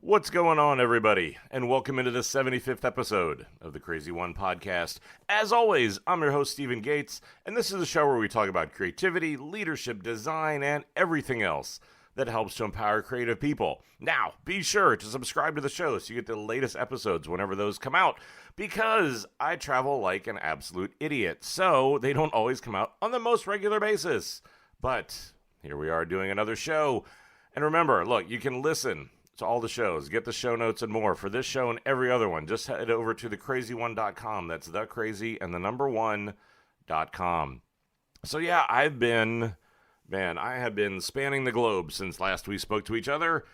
What's going on, everybody? And welcome into the 75th episode of the CRZY podcast. As always, I'm your host, Stephen Gates, and this is a show where we talk about creativity, leadership, design, and everything else that helps to empower creative people. Now, be sure to subscribe to the show so you get the latest episodes whenever those come out, because I travel like an absolute idiot, so they don't always come out on the most regular basis. But here we are doing another show. And remember, look, you can listen to all the shows, get the show notes and more for this show and every other one. Just head over to thecrazy1.com. That's thecrazy and the number 1.com. So yeah, I have been spanning the globe since last we spoke to each other.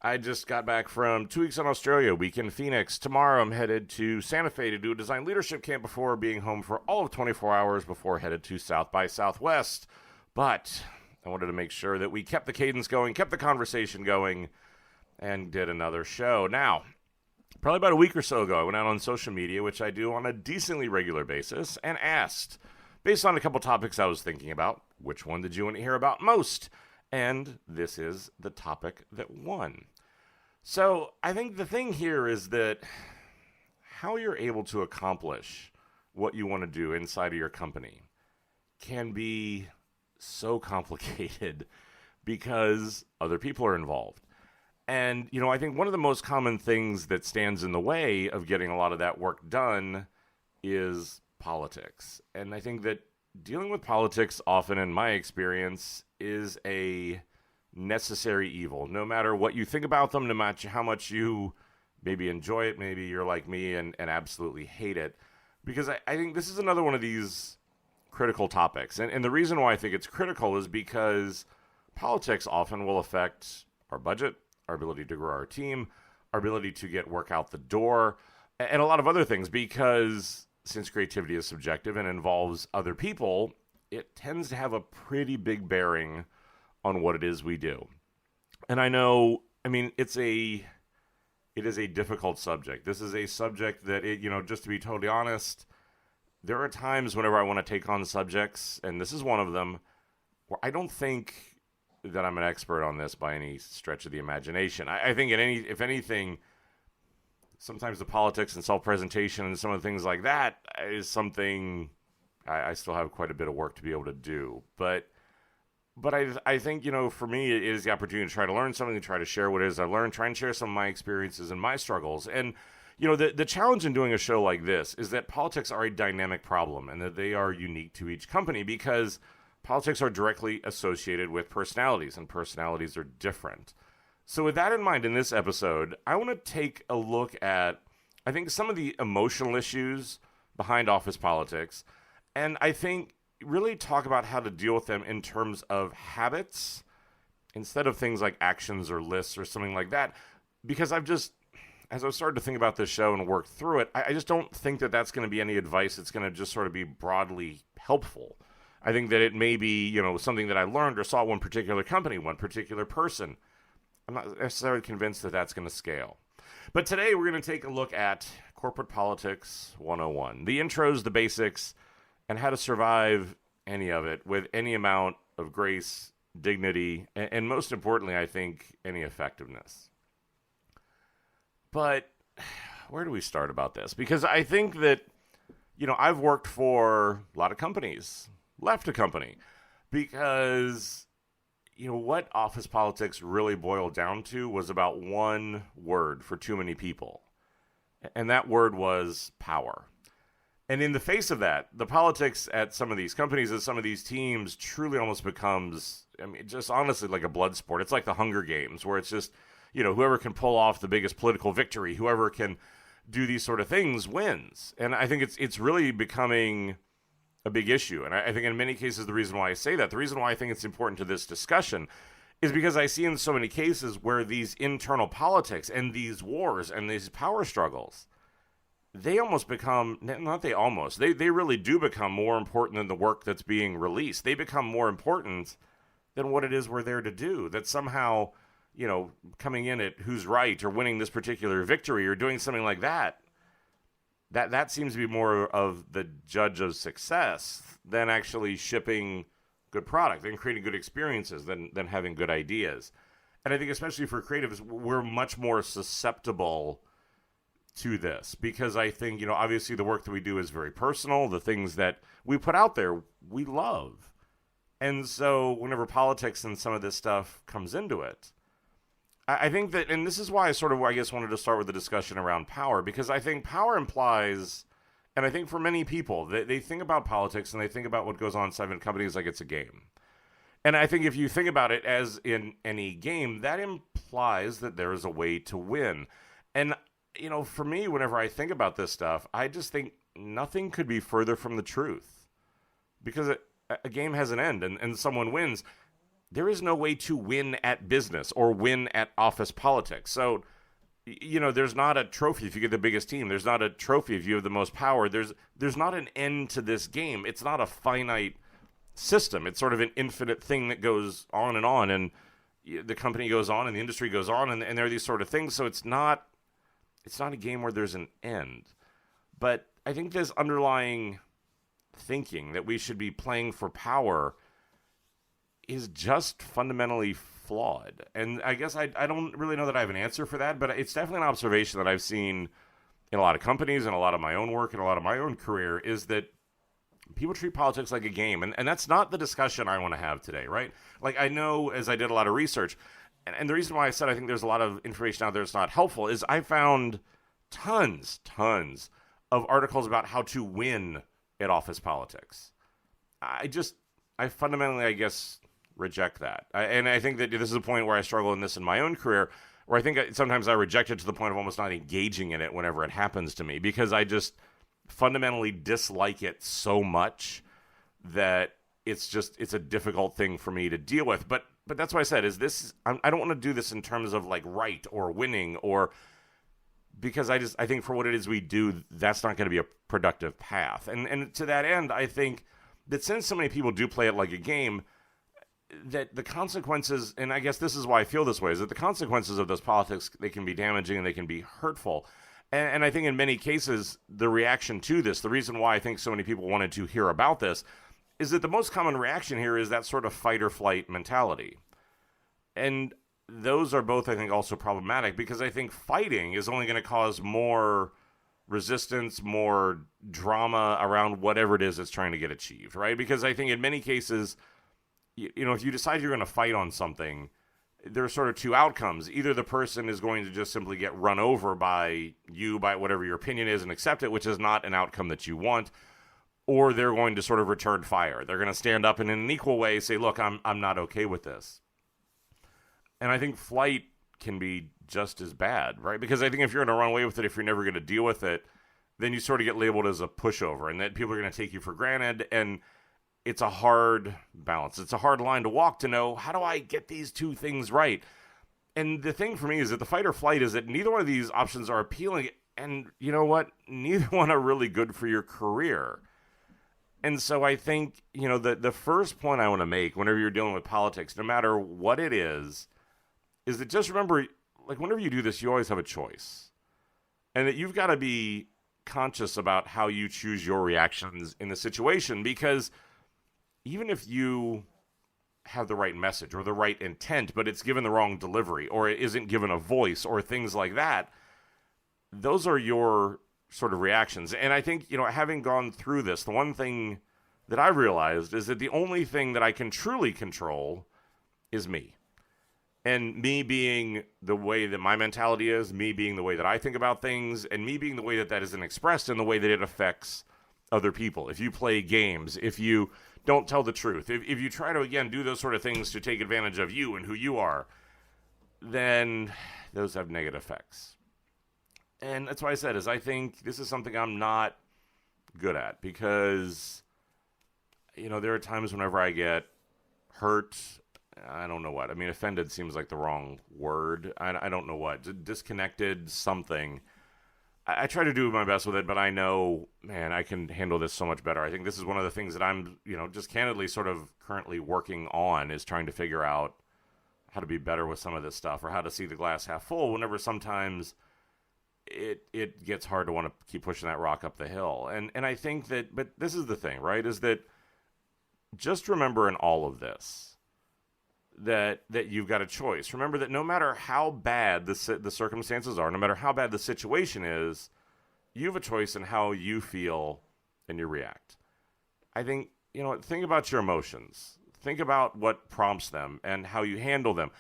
I just got back from 2 weeks in Australia, a week in Phoenix. Tomorrow I'm headed to Santa Fe to do a design leadership camp before being home for all of 24 hours before headed to South by Southwest. But I wanted to make sure that we kept the cadence going, kept the conversation going, and did another show. Now, probably about a week or so ago, I went out on social media, which I do on a decently regular basis, and asked, based on a couple topics I was thinking about, which one did you want to hear about most? And this is the topic that won. So I think the thing here is that how you're able to accomplish what you want to do inside of your company can be so complicated because other people are involved. And, I think one of the most common things that stands in the way of getting a lot of that work done is politics. And I think that dealing with politics often, in my experience, is a necessary evil. No matter what you think about them, no matter how much you maybe enjoy it, maybe you're like me and absolutely hate it. Because I think this is another one of these critical topics. And the reason why I think it's critical is because politics often will affect our budget, our ability to grow our team, our ability to get work out the door, and a lot of other things, because since creativity is subjective and involves other people, it tends to have a pretty big bearing on what it is we do. And it is a difficult subject. This is a subject that, just to be totally honest, there are times whenever I want to take on subjects, and this is one of them, where I don't think that I'm an expert on this by any stretch of the imagination. I think if anything, sometimes the politics and self-presentation and some of the things like that is something I still have quite a bit of work to be able to do. But I think, for me, it is the opportunity to try to learn something, to try to share what it is I've learned, try and share some of my experiences and my struggles. And, the challenge in doing a show like this is that politics are a dynamic problem and that they are unique to each company, because politics are directly associated with personalities, and personalities are different. So with that in mind, in this episode, I want to take a look at, I think, some of the emotional issues behind office politics, and I think really talk about how to deal with them in terms of habits instead of things like actions or lists or something like that. Because as I've started to think about this show and work through it, I just don't think that that's going to be any advice that's going to just sort of be broadly helpful. I think that it may be, something that I learned or saw one particular company, one particular person. I'm not necessarily convinced that that's going to scale. But today we're going to take a look at Corporate Politics 101. The intros, the basics, and how to survive any of it with any amount of grace, dignity, and most importantly, I think, any effectiveness. But where do we start about this? Because I think that, I've worked for a lot of companies, left a company, because what office politics really boiled down to was about one word for too many people, and that word was power. And in the face of that, the politics at some of these companies and some of these teams truly almost becomes, just honestly like a blood sport. It's like the Hunger Games, where it's just, whoever can pull off the biggest political victory, whoever can do these sort of things wins. And I think it's really becoming a big issue. And I think in many cases, the reason why I say that, the reason why I think it's important to this discussion is because I see in so many cases where these internal politics and these wars and these power struggles, they almost become, they really do become more important than the work that's being released. They become more important than what it is we're there to do. That somehow, coming in at who's right or winning this particular victory or doing something like that, that seems to be more of the judge of success than actually shipping good product, than creating good experiences, than having good ideas. And I think especially for creatives, we're much more susceptible to this because I think, obviously the work that we do is very personal. The things that we put out there, we love. And so whenever politics and some of this stuff comes into it, I think that, and this is why I sort of, I guess, wanted to start with the discussion around power, because I think power implies, and I think for many people, they think about politics and they think about what goes on inside of companies like it's a game. And I think if you think about it as in any game, that implies that there is a way to win. And, for me, whenever I think about this stuff, I just think nothing could be further from the truth. Because a game has an end and someone wins. There is no way to win at business or win at office politics. So, there's not a trophy if you get the biggest team. There's not a trophy if you have the most power. There's not an end to this game. It's not a finite system. It's sort of an infinite thing that goes on, and the company goes on and the industry goes on, and there are these sort of things. So it's not a game where there's an end. But I think this underlying thinking that we should be playing for power is just fundamentally flawed. And I guess I don't really know that I have an answer for that, but it's definitely an observation that I've seen in a lot of companies and a lot of my own work and a lot of my own career is that people treat politics like a game. And that's not the discussion I want to have today, right? Like, I know as I did a lot of research, and the reason why I said I think there's a lot of information out there that's not helpful is I found tons of articles about how to win at office politics. I fundamentally, I guess, reject that. And I think that this is a point where I struggle in this in my own career, where I think sometimes I reject it to the point of almost not engaging in it whenever it happens to me, because I just fundamentally dislike it so much that it's a difficult thing for me to deal with. But that's why I said, I don't want to do this in terms of like right or winning, or because I think for what it is we do, that's not going to be a productive path. And to that end, I think that since so many people do play it like a game, that the consequences, and I guess this is why I feel this way, is that the consequences of those politics, they can be damaging and they can be hurtful. And I think in many cases, the reaction to this, the reason why I think so many people wanted to hear about this, is that the most common reaction here is that sort of fight or flight mentality. And those are both, I think, also problematic, because I think fighting is only going to cause more resistance, more drama around whatever it is that's trying to get achieved, right? Because I think in many cases, if you decide you're going to fight on something, there are sort of two outcomes. Either the person is going to just simply get run over by you, by whatever your opinion is, and accept it, which is not an outcome that you want, or they're going to sort of return fire. They're going to stand up and in an equal way say, look, I'm not okay with this. And I think flight can be just as bad, right? Because I think if you're going to run away with it, if you're never going to deal with it, then you sort of get labeled as a pushover, and that people are going to take you for granted. And it's a hard balance. It's a hard line to walk to know, how do I get these two things right? And the thing for me is that the fight or flight is that neither one of these options are appealing. And you know what? Neither one are really good for your career. And so I think, the first point I want to make whenever you're dealing with politics, no matter what it is that just remember, like, whenever you do this, you always have a choice. And that you've got to be conscious about how you choose your reactions in the situation, because even if you have the right message or the right intent, but it's given the wrong delivery, or it isn't given a voice, or things like that, those are your sort of reactions. And I think, having gone through this, the one thing that I realized is that the only thing that I can truly control is me. And me being the way that my mentality is, me being the way that I think about things, and me being the way that that isn't expressed in the way that it affects other people. If you play games, if you don't tell the truth, if you try to, again, do those sort of things to take advantage of you and who you are, then those have negative effects. And that's why I said, I think this is something I'm not good at, because, there are times whenever I get hurt, I don't know what. I mean, offended seems like the wrong word. I don't know what. Disconnected, something. I try to do my best with it, but I know, man, I can handle this so much better. I think this is one of the things that I'm, just candidly sort of currently working on, is trying to figure out how to be better with some of this stuff, or how to see the glass half full whenever sometimes it gets hard to want to keep pushing that rock up the hill. And I think that, but this is the thing, right, is that just remember in all of this, that you've got a choice. Remember that no matter how bad the circumstances are, no matter how bad the situation is, you have a choice in how you feel and you react. I think, think about your emotions. Think about what prompts them and how you handle them.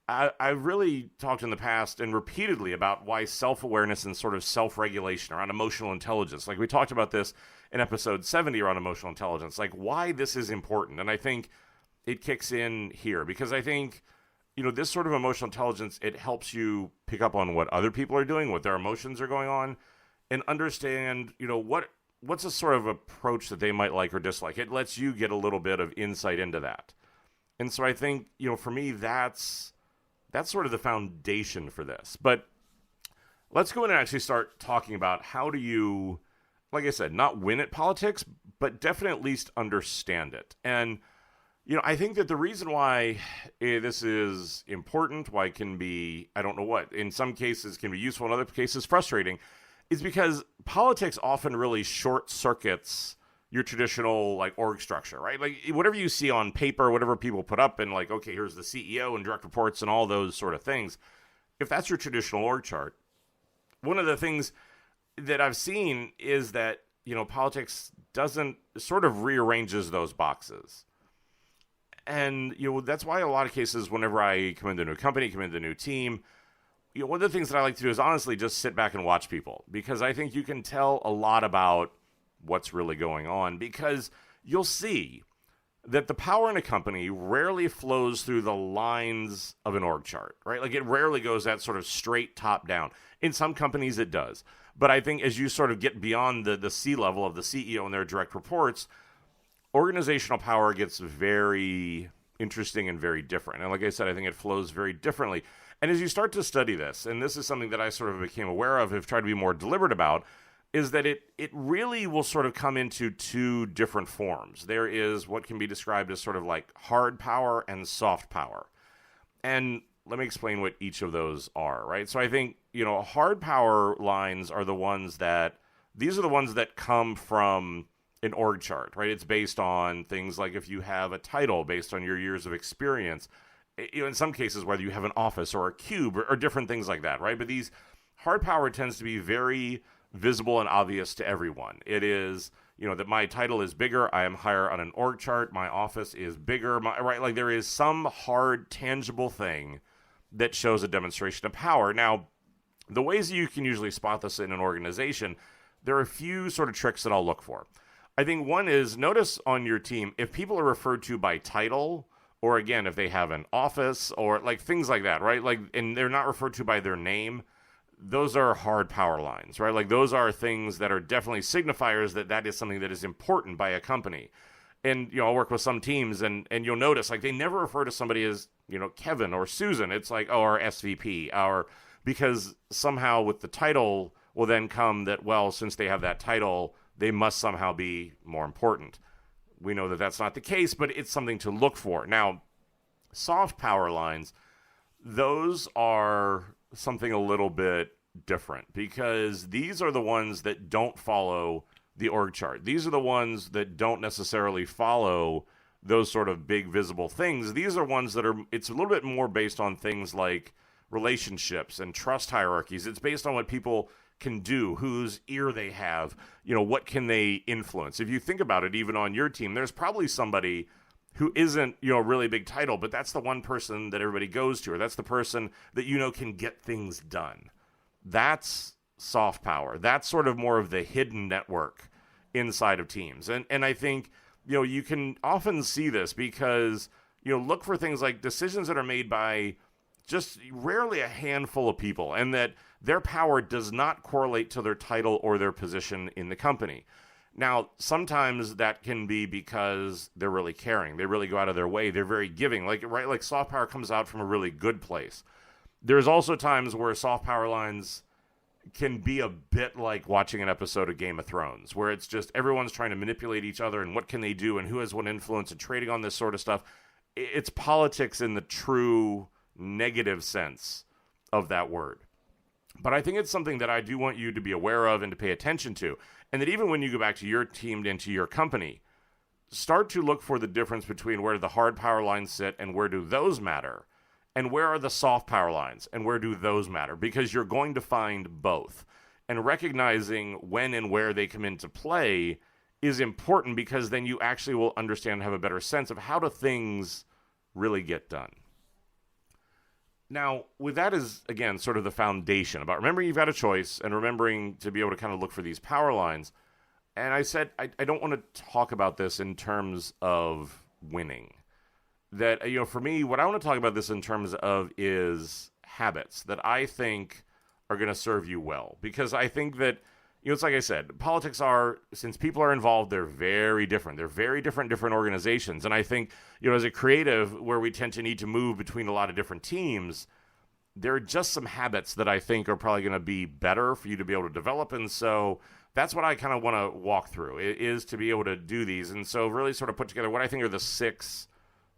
I've really talked in the past and repeatedly about why self-awareness and sort of self-regulation around emotional intelligence, like we talked about this in episode 70 around emotional intelligence, like why this is important. And I think it kicks in here because I think, this sort of emotional intelligence, it helps you pick up on what other people are doing, what their emotions are going on, and understand, what's a sort of approach that they might like or dislike. It lets you get a little bit of insight into that. And so I think, for me, that's sort of the foundation for this. But let's go in and actually start talking about how do you, like I said, not win at politics, but definitely at least understand it. And, I think that the reason why this is important, why it can be, I don't know what, in some cases can be useful, in other cases frustrating, is because politics often really short circuits your traditional like org structure, right? Like whatever you see on paper, whatever people put up and like, okay, here's the CEO and direct reports and all those sort of things. If that's your traditional org chart, one of the things that I've seen is that, politics doesn't sort of rearranges those boxes. And, that's why in a lot of cases, whenever I come into a new company, come into a new team, one of the things that I like to do is honestly just sit back and watch people, because I think you can tell a lot about what's really going on, because you'll see that the power in a company rarely flows through the lines of an org chart, right? Like it rarely goes that sort of straight top down. In some companies it does. But I think as you sort of get beyond the C level of the CEO and their direct reports, organizational power gets very interesting and very different. And like I said, I think it flows very differently. And as you start to study this, and this is something that I sort of became aware of, have tried to be more deliberate about, is that it really will sort of come into two different forms. There is what can be described as sort of like hard power and soft power. And let me explain what each of those are, right? So I think, hard power lines are the ones that, these are the ones that come from an org chart, right? It's based on things like if you have a title based on your years of experience, in some cases, whether you have an office or a cube or different things like that, right? But these hard power tends to be very visible and obvious to everyone. It is, that my title is bigger, I am higher on an org chart, my office is bigger, right? Like there is some hard, tangible thing that shows a demonstration of power. Now, the ways you can usually spot this in an organization, there are a few sort of tricks that I'll look for. I think one is, notice on your team, if people are referred to by title, or again, if they have an office, or like things like that, right? Like, and they're not referred to by their name, those are hard power lines, right? Like those are things that are definitely signifiers that is something that is important by a company. And, I'll work with some teams and you'll notice like they never refer to somebody as, Kevin or Susan. It's like, oh, our SVP, because somehow with the title will then come that, well, since they have that title, they must somehow be more important. We know that that's not the case, but it's something to look for. Now, soft power lines, those are something a little bit different, because these are the ones that don't follow the org chart. These are the ones that don't necessarily follow those sort of big visible things. These are ones that it's a little bit more based on things like relationships and trust hierarchies. It's based on what people can do, whose ear they have, what can they influence. If you think about it, even on your team, there's probably somebody who isn't, a really big title, but that's the one person that everybody goes to, or that's the person that can get things done. That's soft power. That's sort of more of the hidden network inside of teams. And I think, you can often see this because, look for things like decisions that are made by just rarely a handful of people, and that their power does not correlate to their title or their position in the company. Now, sometimes that can be because they're really caring. They really go out of their way. They're very giving. Like soft power comes out from a really good place. There's also times where soft power lines can be a bit like watching an episode of Game of Thrones, where it's just everyone's trying to manipulate each other and what can they do and who has what influence and trading on this sort of stuff. It's politics in the true negative sense of that word. But I think it's something that I do want you to be aware of and to pay attention to. And that even when you go back to your team and to your company, start to look for the difference between where the hard power lines sit and where do those matter, and where are the soft power lines and where do those matter, because you're going to find both. And recognizing when and where they come into play is important, because then you actually will understand and have a better sense of how do things really get done. Now, with that is, again, sort of the foundation about remembering you've got a choice and remembering to be able to kind of look for these power lines. And I said, I don't want to talk about this in terms of winning. That, for me, what I want to talk about this in terms of is habits that I think are going to serve you well. Because I think that, it's like I said, politics are, since people are involved, they're very different. They're very different organizations. And I think, as a creative, where we tend to need to move between a lot of different teams, there are just some habits that I think are probably going to be better for you to be able to develop. And so that's what I kind of want to walk through, is to be able to do these. And so really sort of put together what I think are the six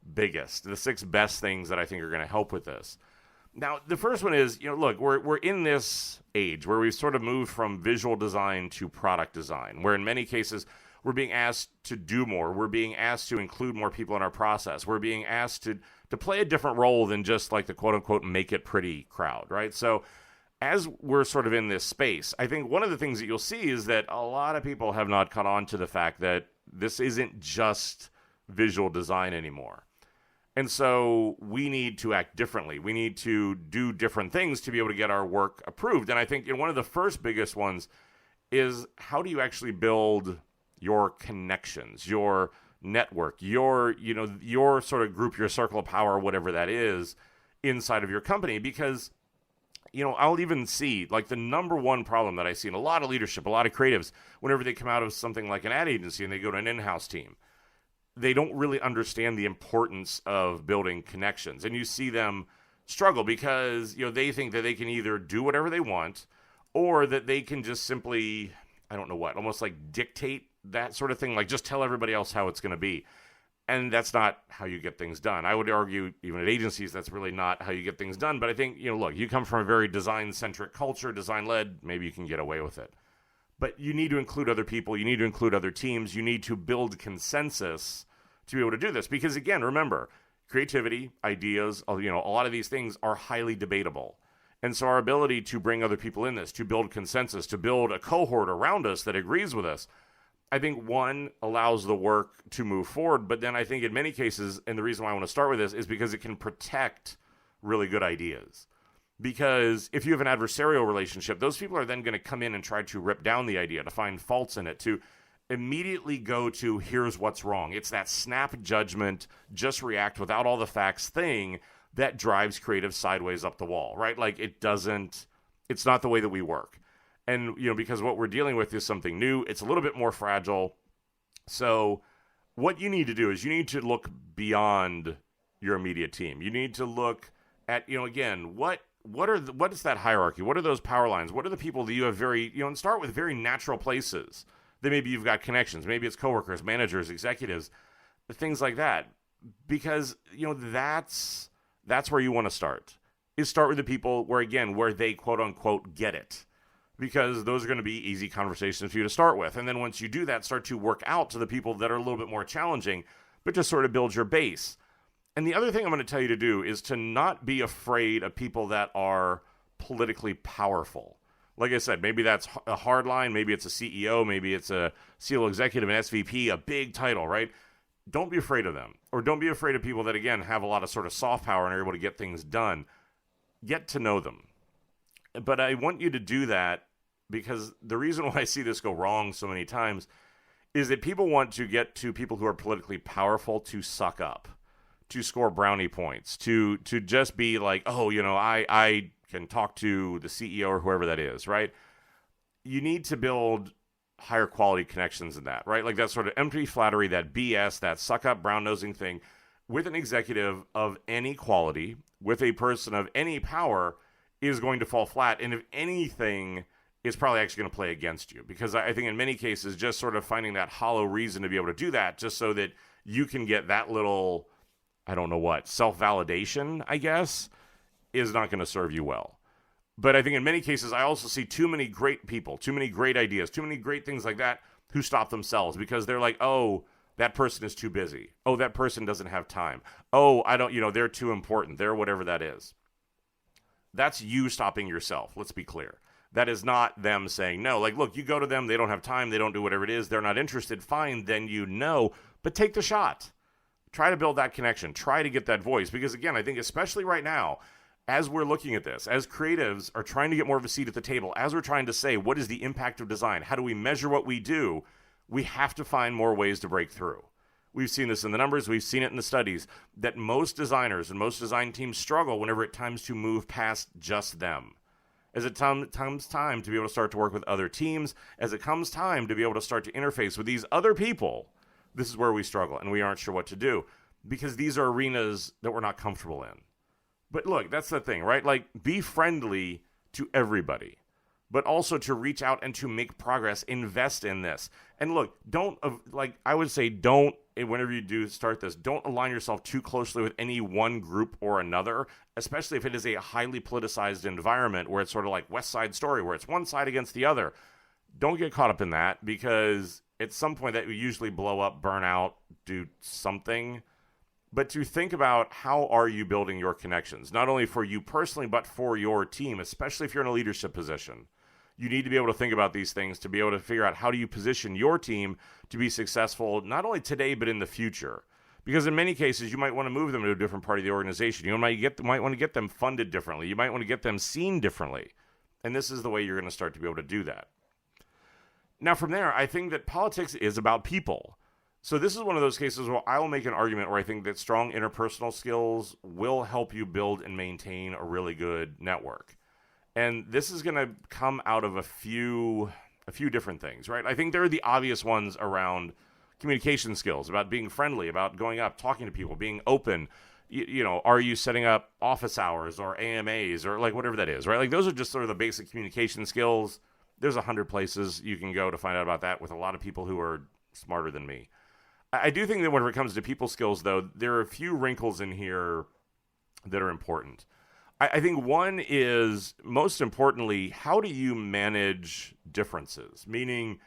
best things that I think are going to help with this. Now, the first one is, look, we're in this age where we've sort of moved from visual design to product design, where in many cases we're being asked to do more. We're being asked to include more people in our process. We're being asked to play a different role than just like the quote-unquote make it pretty crowd, right? So as we're sort of in this space, I think one of the things that you'll see is that a lot of people have not caught on to the fact that this isn't just visual design anymore. And so we need to act differently. We need to do different things to be able to get our work approved. And I think one of the first biggest ones is, how do you actually build your connections, your network, your sort of group, your circle of power, whatever that is, inside of your company? Because, I'll even see, like, the number one problem that I see in a lot of leadership, a lot of creatives, whenever they come out of something like an ad agency and they go to an in-house team, they don't really understand the importance of building connections. And you see them struggle because, they think that they can either do whatever they want, or that they can just simply, almost like dictate that sort of thing, like just tell everybody else how it's going to be. And that's not how you get things done. I would argue, even at agencies, that's really not how you get things done. But I think, look, you come from a very design-centric culture, design-led, maybe you can get away with it. But you need to include other people. You need to include other teams. You need to build consensus to be able to do this. Because, again, remember, creativity, ideas, a lot of these things are highly debatable. And so our ability to bring other people in this, to build consensus, to build a cohort around us that agrees with us, I think, one, allows the work to move forward. But then I think in many cases, and the reason why I want to start with this is because it can protect really good ideas. Because if you have an adversarial relationship, those people are then going to come in and try to rip down the idea, to find faults in it, to immediately go to here's what's wrong. It's that snap judgment, just react without all the facts thing that drives creative sideways up the wall, right? Like it's not the way that we work. And, because what we're dealing with is something new. It's a little bit more fragile. So what you need to do is you need to look beyond your immediate team. You need to look at, again, what is that hierarchy? What are those power lines? What are the people that you have and start with very natural places that maybe you've got connections. Maybe it's coworkers, managers, executives, things like that. Because, that's where you want to start. Is start with the people where they quote unquote get it. Because those are going to be easy conversations for you to start with. And then once you do that, start to work out to the people that are a little bit more challenging, but just sort of build your base. And the other thing I'm going to tell you to do is to not be afraid of people that are politically powerful. Like I said, maybe that's a hard line, maybe it's a CEO, maybe it's a C-level executive, an SVP, a big title, right? Don't be afraid of them. Or don't be afraid of people that, again, have a lot of sort of soft power and are able to get things done. Get to know them. But I want you to do that because the reason why I see this go wrong so many times is that people want to get to people who are politically powerful to suck up, to score brownie points, to just be like, I can talk to the CEO or whoever that is, right? You need to build higher quality connections in that, right? Like that sort of empty flattery, that BS, that suck up, brown nosing thing with an executive of any quality, with a person of any power is going to fall flat. And if anything, is probably actually going to play against you. Because I think in many cases, just sort of finding that hollow reason to be able to do that, just so that you can get that little, self-validation, I guess, is not going to serve you well. But I think in many cases, I also see too many great people, too many great ideas, too many great things like that who stop themselves because they're like, oh, that person is too busy. Oh, that person doesn't have time. Oh, I don't, they're too important. They're whatever that is. That's you stopping yourself. Let's be clear. That is not them saying no. Like, look, you go to them, they don't have time, they don't do whatever it is, they're not interested, fine, then but take the shot. Try to build that connection. Try to get that voice. Because again, I think especially right now, as we're looking at this, as creatives are trying to get more of a seat at the table, as we're trying to say, what is the impact of design? How do we measure what we do? We have to find more ways to break through. We've seen this in the numbers. We've seen it in the studies that most designers and most design teams struggle whenever it comes to move past just them. As it comes time to be able to start to work with other teams, as it comes time to be able to start to interface with these other people, this is where we struggle and we aren't sure what to do because these are arenas that we're not comfortable in. But look, that's the thing, right? Like, be friendly to everybody, but also to reach out and to make progress, invest in this. And look, whenever you do start this, don't align yourself too closely with any one group or another, especially if it is a highly politicized environment where it's sort of like West Side Story, where it's one side against the other. Don't get caught up in that because at some point that will usually blow up, burn out, do something. But to think about how are you building your connections, not only for you personally, but for your team, especially if you're in a leadership position. You need to be able to think about these things to be able to figure out how do you position your team to be successful, not only today, but in the future. Because in many cases, you might want to move them to a different part of the organization. You might want to get them funded differently. You might want to get them seen differently. And this is the way you're going to start to be able to do that. Now, from there, I think that politics is about people. So this is one of those cases where I will make an argument where I think that strong interpersonal skills will help you build and maintain a really good network. And this is going to come out of a few different things, right? I think there are the obvious ones around communication skills, about being friendly, about going up, talking to people, being open. Are you setting up office hours or AMAs or like whatever that is, right? Like those are just sort of the basic communication skills. There's 100 places you can go to find out about that with a lot of people who are smarter than me. I do think that when it comes to people skills, though, there are a few wrinkles in here that are important. I think one is, most importantly, how do you manage differences? Meaning,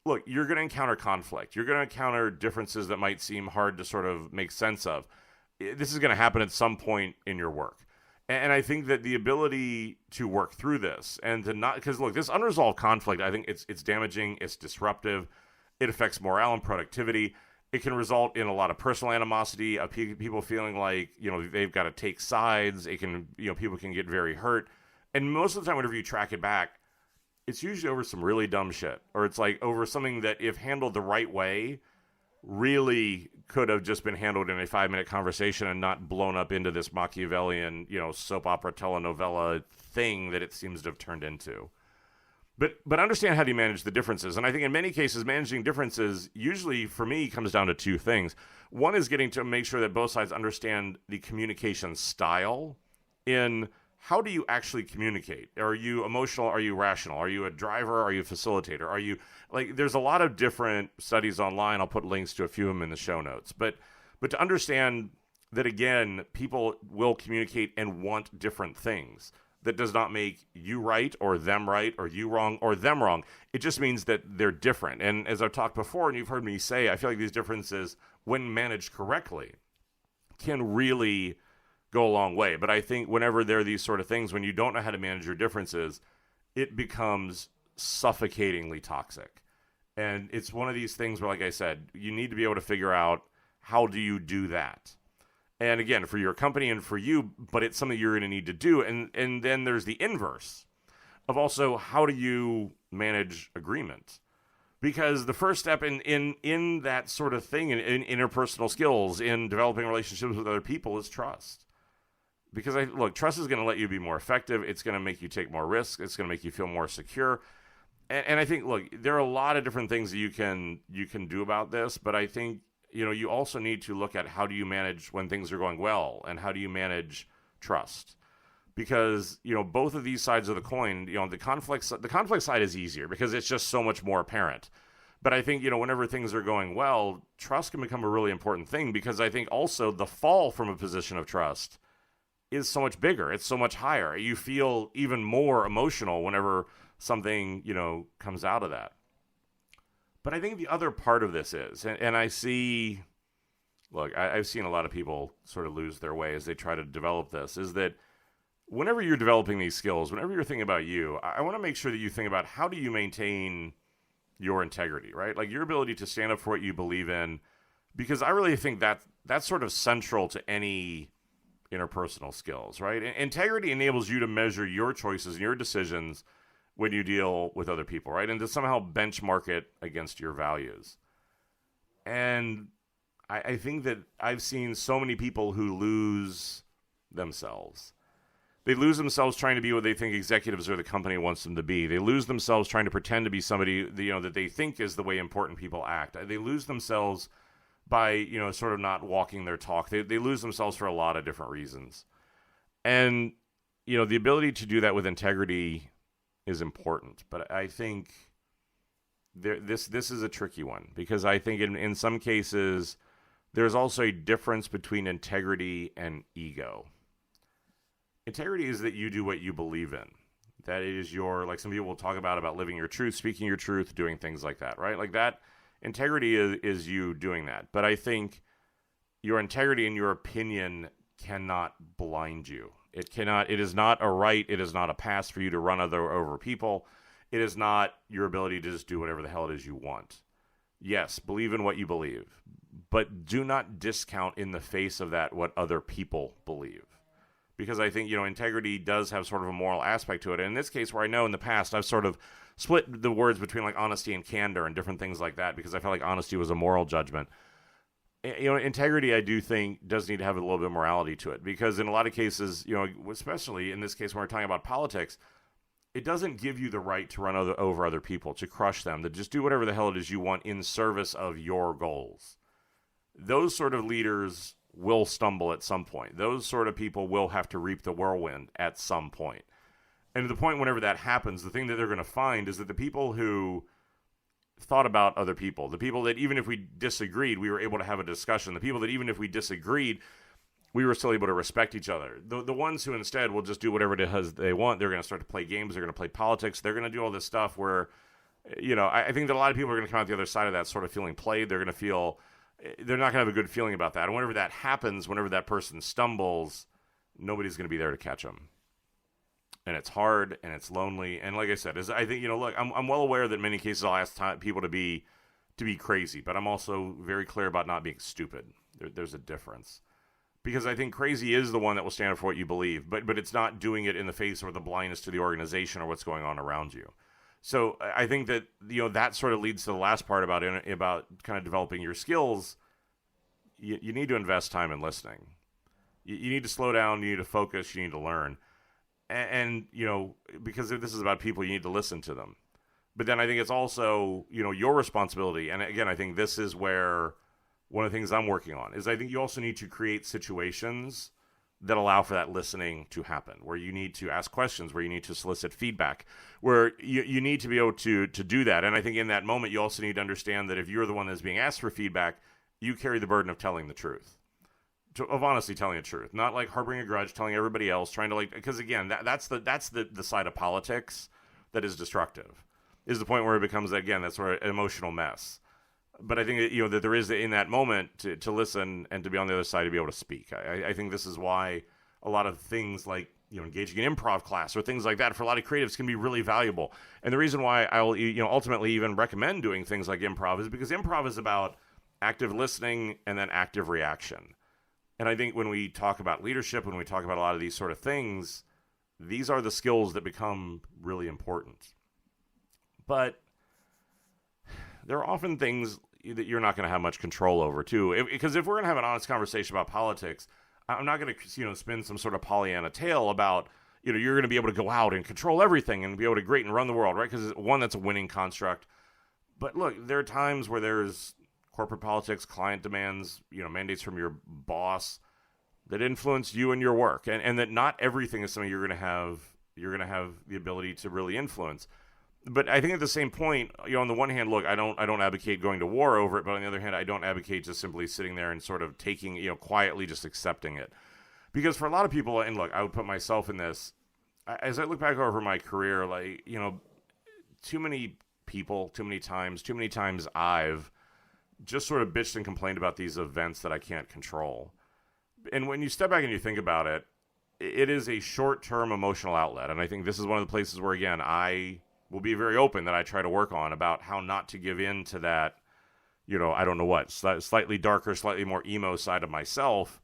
look, you're going to encounter conflict. You're going to encounter differences that might seem hard to sort of make sense of. This is going to happen at some point in your work. And I think that the ability to work through this and to not, because look, this unresolved conflict, I think it's damaging, it's disruptive, it affects morale and productivity. It can result in a lot of personal animosity, of people feeling like, they've got to take sides. It can, people can get very hurt. And most of the time, whenever you track it back, it's usually over some really dumb shit. Or it's like over something that, if handled the right way, really could have just been handled in a 5-minute conversation and not blown up into this Machiavellian, soap opera telenovela thing that it seems to have turned into. But understand how do you manage the differences. And I think in many cases, managing differences usually, for me, comes down to two things. One is getting to make sure that both sides understand the communication style in how do you actually communicate? Are you emotional? Are you rational? Are you a driver? Are you a facilitator? Are you, there's a lot of different studies online. I'll put links to a few of them in the show notes. But to understand that, again, people will communicate and want different things. That does not make you right or you wrong or them wrong. It just means that they're different. And as I've talked before, and you've heard me say, I feel like these differences, when managed correctly, can really go a long way. But I think whenever there are these sort of things, when you don't know how to manage your differences, it becomes suffocatingly toxic. And it's one of these things where, like I said, you need to be able to figure out how do you do that. And again, for your company and for you, but it's something you're going to need to do. And then there's the inverse of how do you manage agreement? Because the first step in that sort of thing, in interpersonal skills, in developing relationships with other people, is trust. Because trust is going to let you be more effective. It's going to make you take more risks. It's going to make you feel more secure. And I think, there are a lot of different things that you can do about this, but I think, you also need to look at how do you manage when things are going well, and how do you manage trust? Because, both of these sides of the coin, the conflict side is easier because it's just so much more apparent. But I think, whenever things are going well, trust can become a really important thing, because I think also the fall from a position of trust is so much bigger. It's so much higher. You feel even more emotional whenever something, comes out of that. But I think the other part of this is, and I see, look, I've seen a lot of people sort of lose their way as they try to develop this, is that whenever you're developing these skills, whenever you're thinking about you, I want to make sure that you think about how do you maintain your integrity, right? Like your ability to stand up for what you believe in, because I really think that's sort of central to any interpersonal skills, right? Integrity enables you to measure your choices and your decisions when you deal with other people, right? And to somehow benchmark it against your values. And I think that I've seen so many people who lose themselves. They lose themselves trying to be what they think executives or the company wants them to be. They lose themselves trying to pretend to be somebody, that they think is the way important people act. They lose themselves by, sort of not walking their talk. They lose themselves for a lot of different reasons. And, the ability to do that with integrity is important. But I think this is a tricky one, because I think in some cases there's also a difference between integrity and ego. Integrity is that you do what you believe in. That is like some people will talk about living your truth, speaking your truth, doing things like that, right? Like that, integrity is you doing that. But I think your integrity and your opinion cannot blind you. It is not a right, it is not a pass for you to run over people. It is not your ability to just do whatever the hell it is you want. Yes, believe in what you believe, but do not discount in the face of that what other people believe. Because I think, integrity does have sort of a moral aspect to it. And in this case, where I know in the past I've sort of split the words between like honesty and candor and different things like that, because I felt like honesty was a moral judgment. Integrity, I do think, does need to have a little bit of morality to it. Because in a lot of cases, especially in this case when we're talking about politics, it doesn't give you the right to run over other people, to crush them, to just do whatever the hell it is you want in service of your goals. Those sort of leaders will stumble at some point. Those sort of people will have to reap the whirlwind at some point. And to the point whenever that happens, the thing that they're going to find is that the people who thought about other people, the people that even if we disagreed, we were able to have a discussion, the people that even if we disagreed, we were still able to respect each other. The ones who instead will just do whatever it is they want, they're going to start to play games, they're going to play politics, they're going to do all this stuff where, I think that a lot of people are going to come out the other side of that sort of feeling played. They're not going to have a good feeling about that. And whenever that happens, whenever that person stumbles, nobody's going to be there to catch them. And it's hard, and it's lonely. And like I said, I think, look, I'm well aware that in many cases I'll ask people to be crazy, but I'm also very clear about not being stupid. There's a difference. Because I think crazy is the one that will stand up for what you believe, but it's not doing it in the face or the blindness to the organization or what's going on around you. So I think that, that sort of leads to the last part about kind of developing your skills. You need to invest time in listening. You need to slow down, you need to focus, you need to learn. And because if this is about people, you need to listen to them. But then I think it's also, your responsibility. And again, I think this is where one of the things I'm working on is I think you also need to create situations that allow for that listening to happen, where you need to ask questions, where you need to solicit feedback, where you need to be able to do that. And I think in that moment, you also need to understand that if you're the one that's being asked for feedback, you carry the burden of telling the truth. Of honestly telling the truth, not like harboring a grudge, telling everybody else, trying to because again, that's the side of politics that is destructive, is the point where it becomes, again, that sort of emotional mess. But I think that, that there is in that moment to listen and to be on the other side to be able to speak. I think this is why a lot of things like, engaging in improv class or things like that for a lot of creatives can be really valuable. And the reason why I'll, ultimately even recommend doing things like improv is because improv is about active listening and then active reaction. And I think when we talk about leadership, when we talk about a lot of these sort of things, these are the skills that become really important. But there are often things that you're not going to have much control over, too. Because if we're going to have an honest conversation about politics, I'm not going to, spin some sort of Pollyanna tale about, you're going to be able to go out and control everything and be able to great and run the world, right? Because one, that's a winning construct. But look, there are times where there's corporate politics, client demands, mandates from your boss that influence you and your work, and that not everything is something you're going to have the ability to really influence. But I think at the same point, on the one hand, look, I don't advocate going to war over it, but on the other hand, I don't advocate just simply sitting there and sort of taking, quietly just accepting it. Because for a lot of people, and look, I would put myself in this, as I look back over my career, too many people too many times. Too many times I've just sort of bitched and complained about these events that I can't control. And when you step back and you think about it, it is a short-term emotional outlet. And I think this is one of the places where, again, I will be very open that I try to work on about how not to give in to that, I don't know what, slightly darker, slightly more emo side of myself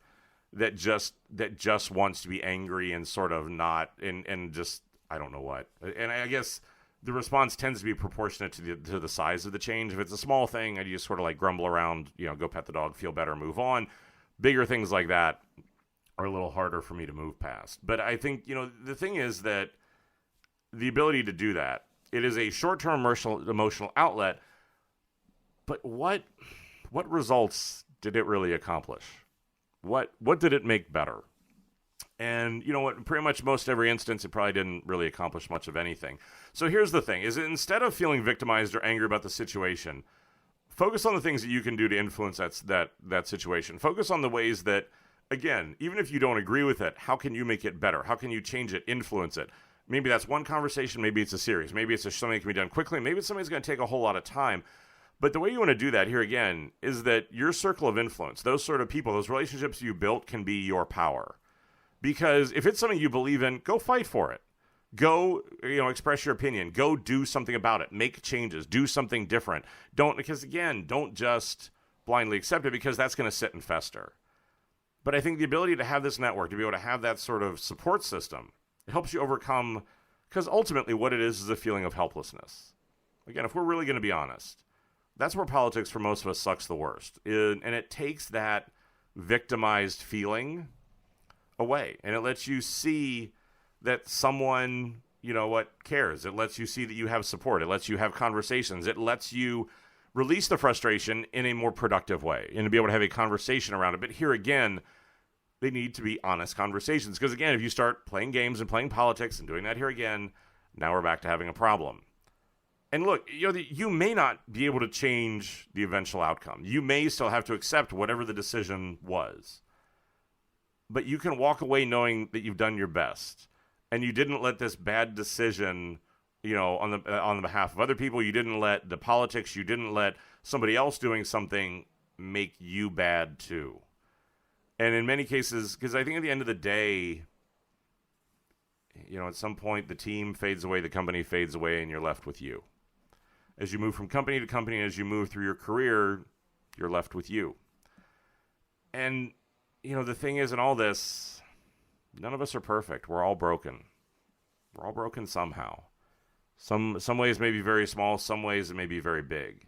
that just wants to be angry and sort of not, and just, I don't know what. And I guess the response tends to be proportionate to the size of the change. If it's a small thing, I just sort of like grumble around, go pet the dog, feel better, move on. Bigger things like that are a little harder for me to move past. But I think, the thing is that the ability to do that, it is a short-term emotional outlet, but what results did it really accomplish? What did it make better? And you know what? Pretty much most every instance, it probably didn't really accomplish much of anything. So here's the thing, is that instead of feeling victimized or angry about the situation, focus on the things that you can do to influence that situation. Focus on the ways that, again, even if you don't agree with it, how can you make it better? How can you change it, influence it? Maybe that's one conversation, maybe it's a series, maybe it's something that can be done quickly, maybe it's something that's going to take a whole lot of time. But the way you want to do that here again is that your circle of influence, those sort of people, those relationships you built can be your power. Because if it's something you believe in, go fight for it. Go, express your opinion. Go do something about it. Make changes. Do something different. Don't just blindly accept it, because that's going to sit and fester. But I think the ability to have this network, to be able to have that sort of support system, it helps you overcome, because ultimately what it is a feeling of helplessness. Again, if we're really going to be honest, that's where politics for most of us sucks the worst. And it takes that victimized feeling away, and it lets you see that someone, cares. It lets you see that you have support. It lets you have conversations. It lets you release the frustration in a more productive way and to be able to have a conversation around it. But here again, they need to be honest conversations, because again, if you start playing games and playing politics and doing that here again, now we're back to having a problem. And look, you may not be able to change the eventual outcome. You may still have to accept whatever the decision was. But you can walk away knowing that you've done your best, and you didn't let this bad decision, on the behalf of other people. You didn't let the politics, you didn't let somebody else doing something make you bad too. And in many cases, because I think at the end of the day, at some point the team fades away, the company fades away, and you're left with you. As you move from company to company, as you move through your career, you're left with you. And the thing is, in all this, none of us are perfect. We're all broken. We're all broken somehow. Some ways may be very small, some ways it may be very big.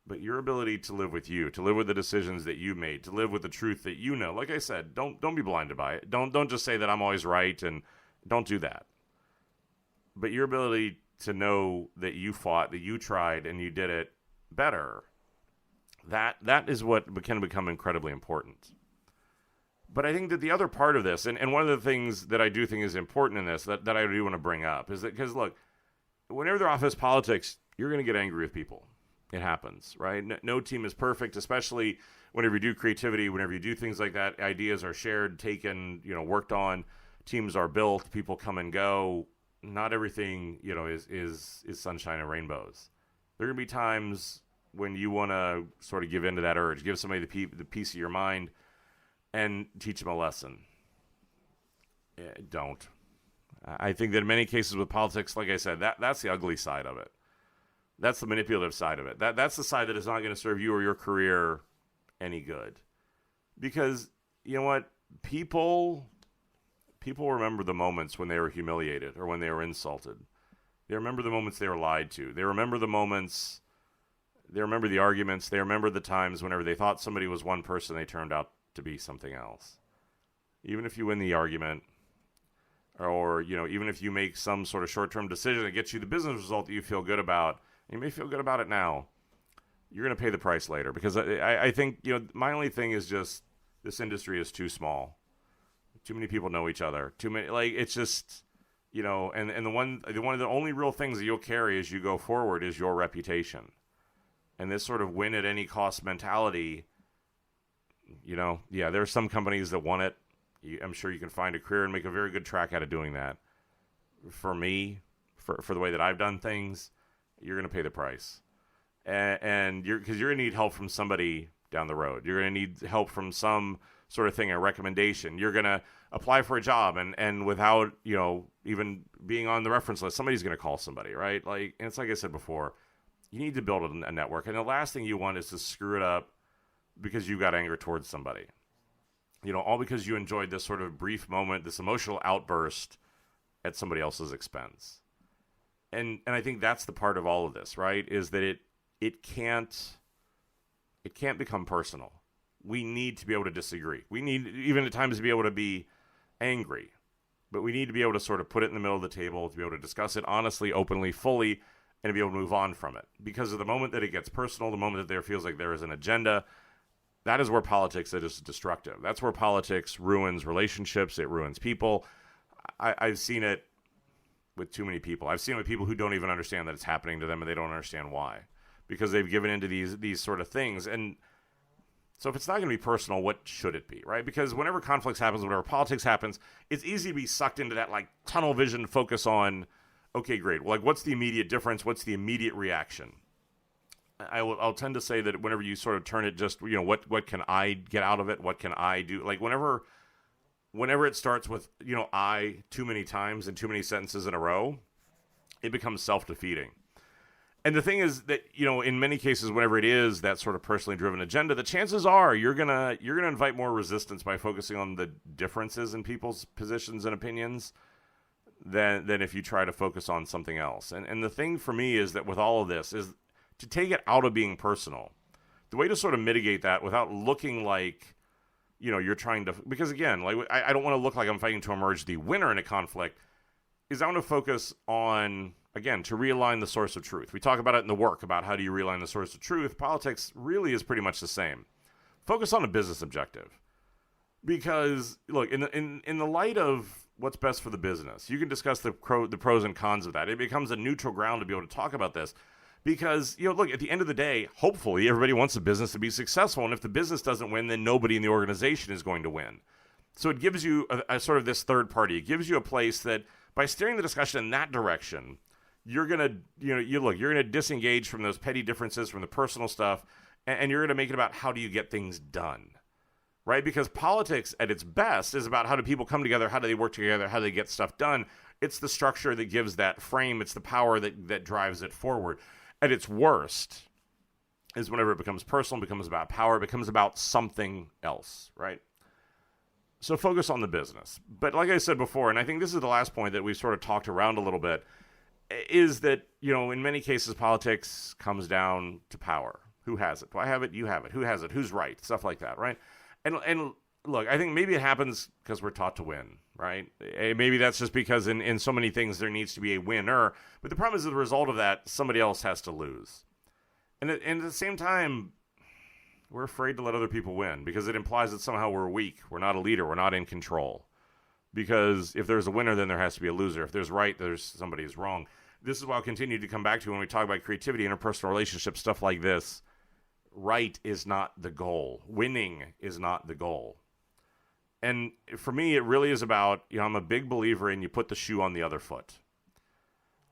But your ability to live with you, to live with the decisions that you made, to live with the truth that you know, like I said, don't be blinded by it. Don't just say that I'm always right, and don't do that. But your ability to know that you fought, that you tried, and you did it better, that is what can become incredibly important. But I think that the other part of this, and one of the things that I do think is important in this, that I do want to bring up, is that, because look, whenever they're office politics, you're going to get angry with people. It happens, right? No team is perfect, especially whenever you do creativity, whenever you do things like that. Ideas are shared, taken, worked on. Teams are built. People come and go. Not everything, is sunshine and rainbows. There are going to be times when you want to sort of give in to that urge, give somebody the piece of your mind, and teach them a lesson. Don't. I think that in many cases with politics, like I said, that's the ugly side of it. That's the manipulative side of it. That's the side that is not going to serve you or your career any good. Because, you know what? People remember the moments when they were humiliated or when they were insulted. They remember the moments they were lied to. They remember the moments, they remember the arguments, they remember the times whenever they thought somebody was one person, they turned out to be something else. Even if you win the argument, or, even if you make some sort of short-term decision that gets you the business result that you feel good about, you may feel good about it now, you're going to pay the price later. Because I think, my only thing is just, this industry is too small. Too many people know each other. Too many, it's just, and one of the only real things that you'll carry as you go forward is your reputation. And this sort of win at any cost mentality, there are some companies that want it. I'm sure you can find a career and make a very good track out of doing that. For me, for the way that I've done things, you're going to pay the price. And because you're going to need help from somebody down the road. You're going to need help from some sort of thing, a recommendation. You're going to apply for a job, and without, even being on the reference list, somebody's going to call somebody, right? And it's like I said before, you need to build a network. And the last thing you want is to screw it up because you got anger towards somebody. All because you enjoyed this sort of brief moment, this emotional outburst at somebody else's expense. And I think that's the part of all of this, right? Is that it can't become personal. We need to be able to disagree. We need, even at times, to be able to be angry. But we need to be able to sort of put it in the middle of the table, to be able to discuss it honestly, openly, fully, and to be able to move on from it. Because of the moment that it gets personal, the moment that there feels like there is an agenda, that is where politics is destructive. That's where politics ruins relationships. It ruins people. I've seen it with too many people. I've seen it with people who don't even understand that it's happening to them, and they don't understand why. Because they've given into these sort of things. And so if it's not going to be personal, what should it be, right? Because whenever conflicts happens, whenever politics happens, it's easy to be sucked into that tunnel vision focus on, okay, great. Well, what's the immediate difference? What's the immediate reaction? I'll tend to say that whenever you sort of turn it just, what can I get out of it? What can I do? Whenever it starts with, I too many times and too many sentences in a row, it becomes self-defeating. And the thing is that, in many cases, whenever it is that sort of personally driven agenda, the chances are you're gonna invite more resistance by focusing on the differences in people's positions and opinions than if you try to focus on something else. And the thing for me is that with all of this is to take it out of being personal. The way to sort of mitigate that without looking like, you're trying to, because again, I don't want to look like I'm fighting to emerge the winner in a conflict, is I want to focus on, again, to realign the source of truth. We talk about it in the work, about how do you realign the source of truth. Politics really is pretty much the same. Focus on a business objective. Because, look, in the light of what's best for the business, you can discuss the pros and cons of that. It becomes a neutral ground to be able to talk about this. Because, look, at the end of the day, hopefully everybody wants the business to be successful. And if the business doesn't win, then nobody in the organization is going to win. So it gives you a sort of this third party. It gives you a place that by steering the discussion in that direction, you're going to, you're going to disengage from those petty differences, from the personal stuff, and you're going to make it about how do you get things done, right? Because politics at its best is about how do people come together, how do they work together, how do they get stuff done. It's the structure that gives that frame. It's the power that drives it forward. At its worst is whenever it becomes personal, becomes about power, becomes about something else, right? So focus on the business. But like I said before, and I think this is the last point that we've sort of talked around a little bit, is that, in many cases, politics comes down to power. Who has it? Do I have it? You have it. Who has it? Who's right? Stuff like that, right? And look, I think maybe it happens because we're taught to win, right? Maybe that's just because in so many things there needs to be a winner. But the problem is, as a result of that, somebody else has to lose. And at the same time, we're afraid to let other people win because it implies that somehow we're weak. We're not a leader. We're not in control. Because if there's a winner, then there has to be a loser. If there's right, there's somebody who's wrong. This is what I'll continue to come back to when we talk about creativity, interpersonal relationships, stuff like this. Right is not the goal. Winning is not the goal. And for me, it really is about, I'm a big believer in you put the shoe on the other foot.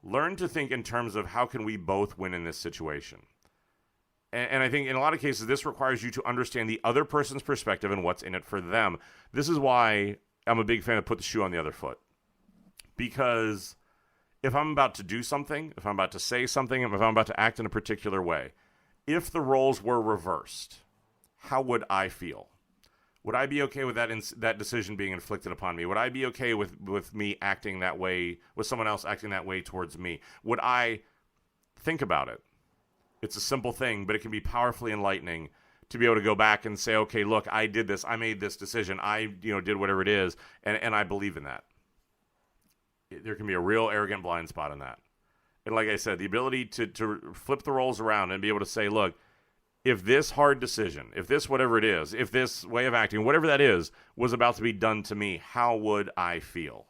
Learn to think in terms of how can we both win in this situation. And I think in a lot of cases, this requires you to understand the other person's perspective and what's in it for them. This is why I'm a big fan of put the shoe on the other foot. Because if I'm about to do something, if I'm about to say something, if I'm about to act in a particular way, if the roles were reversed, how would I feel? Would I be okay with that decision being inflicted upon me? Would I be okay with me acting that way, with someone else acting that way towards me? Would I think about it? It's a simple thing, but it can be powerfully enlightening to be able to go back and say, okay, look, I did this. I made this decision. I did whatever it is, and I believe in that. There can be a real arrogant blind spot in that. And like I said, the ability to flip the roles around and be able to say, look, if this hard decision, if this whatever it is, if this way of acting, whatever that is, was about to be done to me, how would I feel?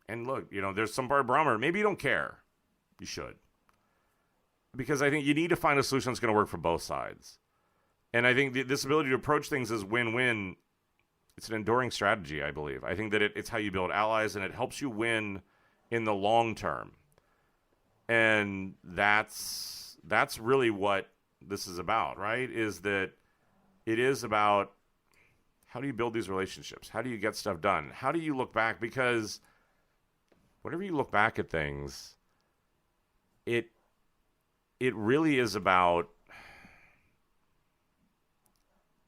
And look, there's some part of barometer. Maybe you don't care. You should. Because I think you need to find a solution that's going to work for both sides. And I think this ability to approach things as win-win, it's an enduring strategy, I believe. I think that it's how you build allies, and it helps you win in the long term. And that's really what this is about, right? Is that it is about how do you build these relationships? How do you get stuff done? How do you look back? Because whenever you look back at things, it really is about,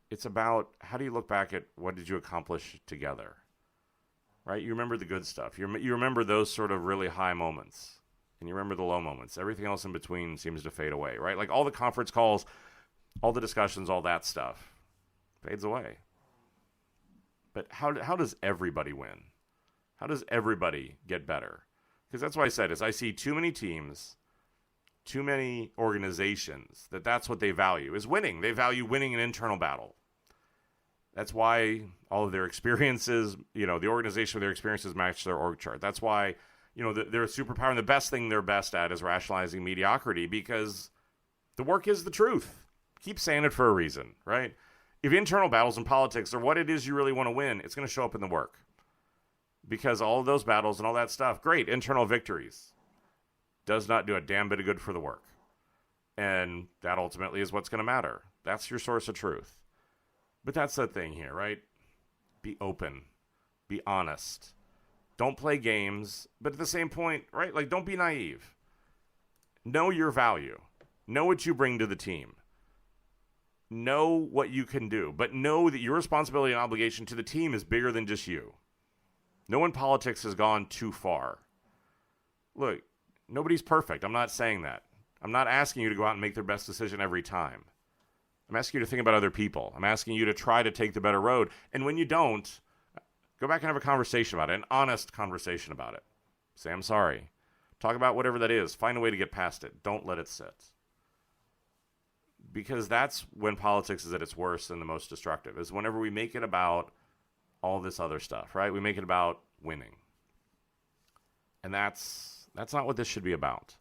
it's about how do you look back at what did you accomplish together, right? You remember the good stuff. You remember those sort of really high moments, and you remember the low moments. Everything else in between seems to fade away, right? Like all the conference calls, all the discussions, all that stuff fades away. But how does everybody win? How does everybody get better? Because that's why I said is I see too many teams, too many organizations that's what they value is winning. They value winning an internal battle. That's why all of their experiences, the organization of their experiences match their org chart. That's why, they're a superpower, and the best thing they're best at is rationalizing mediocrity, because the work is the truth. Keep saying it for a reason, right? If internal battles in politics are what it is you really want to win, it's going to show up in the work. Because all of those battles and all that stuff, great, internal victories, does not do a damn bit of good for the work. And that ultimately is what's going to matter. That's your source of truth. But that's the thing here, right? Be open. Be honest. Don't play games. But at the same point, right? Like, don't be naive. Know your value. Know what you bring to the team. Know what you can do. But know that your responsibility and obligation to the team is bigger than just you. No one in politics has gone too far. Look, nobody's perfect. I'm not saying that. I'm not asking you to go out and make their best decision every time. I'm asking you to think about other people. I'm asking you to try to take the better road. And when you don't, go back and have a conversation about it, an honest conversation about it. Say, I'm sorry. Talk about whatever that is. Find a way to get past it. Don't let it sit. Because that's when politics is at its worst and the most destructive, is whenever we make it about all this other stuff, right? We make it about winning. And that's not what this should be about.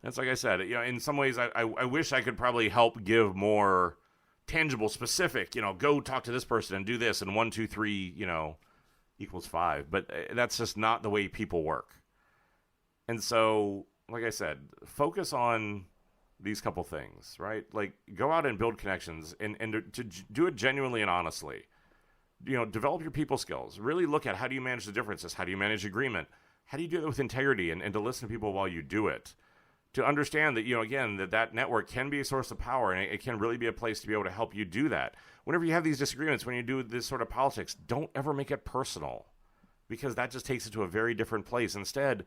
That's like I said, in some ways I wish I could probably help give more tangible, specific, go talk to this person and do this, and 1, 2, 3, equals 5. But that's just not the way people work. And so, like I said, focus on these couple things, right? Like, go out and build connections and to do it genuinely and honestly. Develop your people skills. Really look at how do you manage the differences? How do you manage agreement? How do you do it with integrity and to listen to people while you do it? To understand that, again, that network can be a source of power, and it can really be a place to be able to help you do that. Whenever you have these disagreements, when you do this sort of politics, don't ever make it personal, because that just takes it to a very different place. Instead,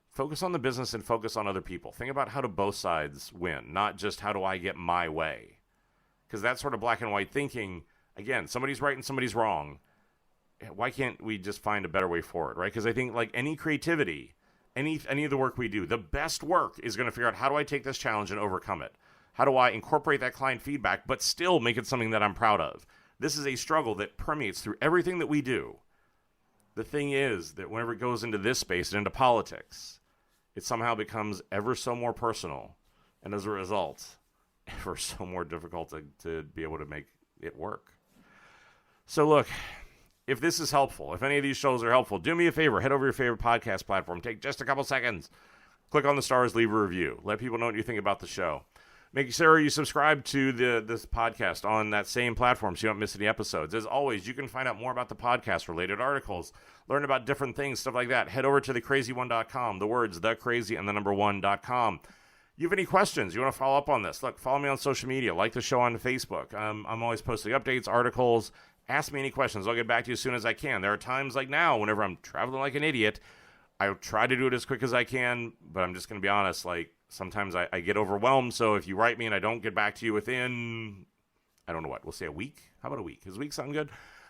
focus on the business and focus on other people. Think about how do both sides win, not just how do I get my way. Because that sort of black and white thinking, again, somebody's right and somebody's wrong. Why can't we just find a better way forward, right? Because I think, like any creativity, any of the work we do, the best work is going to figure out how do I take this challenge and overcome it? How do I incorporate that client feedback but still make it something that I'm proud of? This is a struggle that permeates through everything that we do. The thing is that whenever it goes into this space and into politics, it somehow becomes ever so more personal, and as a result, ever so more difficult to be able to make it work. So look, if this is helpful, if any of these shows are helpful, do me a favor. Head over to your favorite podcast platform. Take just a couple seconds. Click on the stars, leave a review. Let people know what you think about the show. Make sure you subscribe to this podcast on that same platform so you don't miss any episodes. As always, you can find out more about the podcast, related articles, learn about different things, stuff like that. Head over to thecrazy1.com, the words thecrazy and the number 1.com. You have any questions? You want to follow up on this? Look, follow me on social media. Like the show on Facebook. I'm always posting updates, articles. Ask me any questions. I'll get back to you as soon as I can. There are times like now, whenever I'm traveling like an idiot, I try to do it as quick as I can, but I'm just going to be honest, like, sometimes I get overwhelmed, so if you write me and I don't get back to you within, I don't know what, we'll say a week? How about a week? Does a week sound good?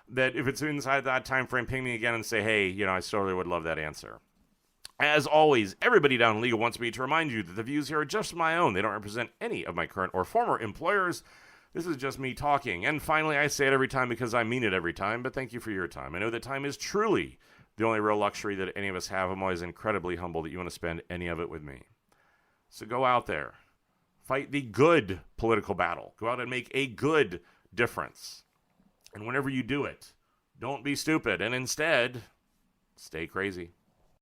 That if it's inside that time frame, ping me again and say, hey, I still really would love that answer. As always, everybody down in legal wants me to remind you that the views here are just my own. They don't represent any of my current or former employers. This is just me talking. And finally, I say it every time because I mean it every time, but thank you for your time. I know that time is truly the only real luxury that any of us have. I'm always incredibly humble that you want to spend any of it with me. So go out there. Fight the good political battle. Go out and make a good difference. And whenever you do it, don't be stupid. And instead, stay crazy.